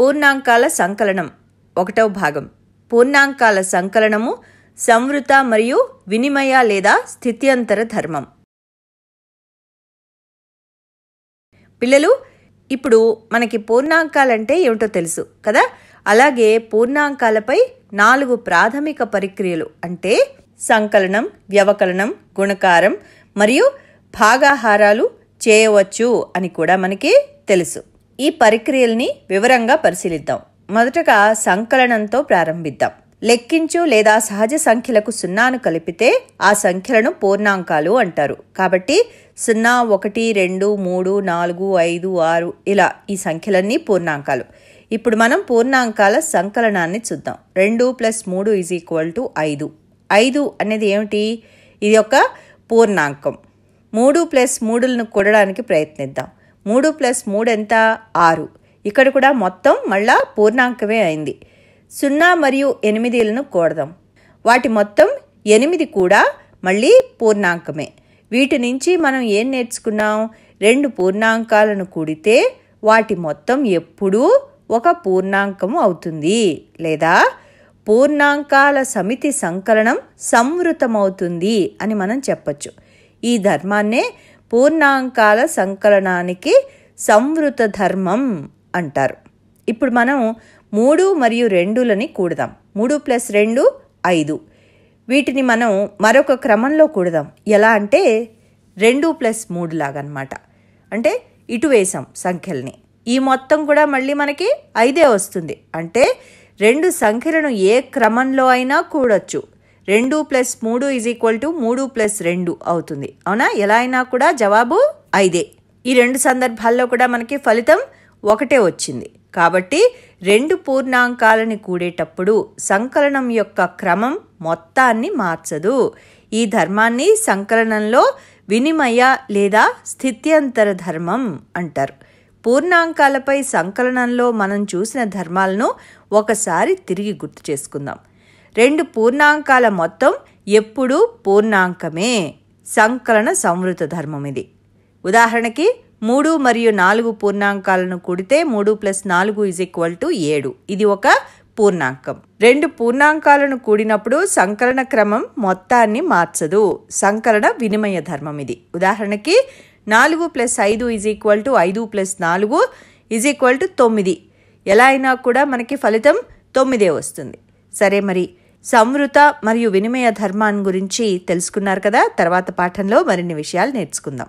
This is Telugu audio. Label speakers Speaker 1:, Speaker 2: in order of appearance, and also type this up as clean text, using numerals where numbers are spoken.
Speaker 1: పూర్ణాంకాల సంకలనం 1వ భాగం. పూర్ణాంకాల సంకలనము, సంవృత మరియు వినిమయ లేదా స్థిత్యంతర ధర్మం. పిల్లలు, ఇప్పుడు మనకి పూర్ణాంకాలంటే ఏమిటో తెలుసు కదా. అలాగే పూర్ణాంకాలపై 4 ప్రాథమిక ప్రక్రియలు అంటే సంకలనం, వ్యవకలనం, గుణకారం మరియు భాగాహారాలు చేయవచ్చు అని కూడా మనకి తెలుసు. ఈ ప్రక్రియల్ని వివరంగా పరిశీలిద్దాం. మొదటగా సంకలనంతో ప్రారంభిద్దాం. లెక్కించు లేదా సహజ సంఖ్యలకు 0ను కలిపితే ఆ సంఖ్యలను పూర్ణాంకాలు అంటారు. కాబట్టి 0, 1, 2, 3, 4, 5, 6 ఇలా ఈ సంఖ్యలన్నీ పూర్ణాంకాలు. ఇప్పుడు మనం పూర్ణాంకాల సంకలనాన్ని చూద్దాం. 2 + 3 = 5. 5 అనేది ఏమిటి? ఇది ఒక పూర్ణాంకం. 3 + 3లను కూడడానికి ప్రయత్నిద్దాం. 3 + 3 ఎంత? 6. ఇక్కడ కూడా మొత్తం మళ్ళా పూర్ణాంకమే అయింది. 0 మరియు 8లను కూడదాం. వాటి మొత్తం 8 కూడా మళ్ళీ పూర్ణాంకమే. వీటి నుంచి మనం ఏం నేర్చుకున్నాం? 2 పూర్ణాంకాలను కూడితే వాటి మొత్తం ఎప్పుడూ ఒక పూర్ణాంకము అవుతుంది, లేదా పూర్ణాంకాల సమితి సంకలనం సంవృతమవుతుంది అని మనం చెప్పచ్చు. ఈ ధర్మాన్నే పూర్ణాంకాల సంకలనానికి సంవృత ధర్మం అంటారు. ఇప్పుడు మనం 3 మరియు 2లని కూడదాం. 3 + 2 5. వీటిని మనం మరొక క్రమంలో కూడదాం. ఎలా అంటే 2 + 3 లాగనమాట. అంటే ఇటు వేసాం సంఖ్యల్ని. ఈ మొత్తం కూడా మళ్ళీ మనకి 5 వస్తుంది. అంటే 2 సంఖ్యలను ఏ క్రమంలో అయినా కూడొచ్చు. 2 + 3 = 3 + 2 అవుతుంది. అవునా? ఎలా అయినా కూడా జవాబు 5. ఈ 2 సందర్భాల్లో కూడా మనకి ఫలితం 1 వచ్చింది. కాబట్టి 2 పూర్ణాంకాలని కూడేటప్పుడు సంకలనం యొక్క క్రమం మొత్తాన్ని మార్చదు. ఈ ధర్మాన్ని సంకలనంలో వినిమయ లేదా స్థిత్యంతర ధర్మం అంటారు. పూర్ణాంకాలపై సంకలనంలో మనం చూసిన ధర్మాలను ఒకసారి తిరిగి గుర్తు చేసుకుందాం. 2 పూర్ణాంకాల మొత్తం ఎప్పుడూ పూర్ణాంకమే. సంకలన సంవృత ధర్మం ఇది. ఉదాహరణకి 3 మరియు 4 పూర్ణాంకాలను కూడితే 3 + 4 = 7. ఇది ఒక పూర్ణాంకం. 2 పూర్ణాంకాలను కూడినప్పుడు సంకలన క్రమం మొత్తాన్ని మార్చదు. సంకలన వినిమయ ధర్మం ఇది. ఉదాహరణకి 4 + 5 = 5 + 4 = 9. ఎలా అయినా కూడా మనకి ఫలితం 9 వస్తుంది. సరే, మరి సంవృత మరియు వినిమయ ధర్మాన్ని గురించి తెలుసుకున్నారు కదా. తర్వాత పాఠంలో మరిన్ని విషయాలు నేర్చుకుందాం.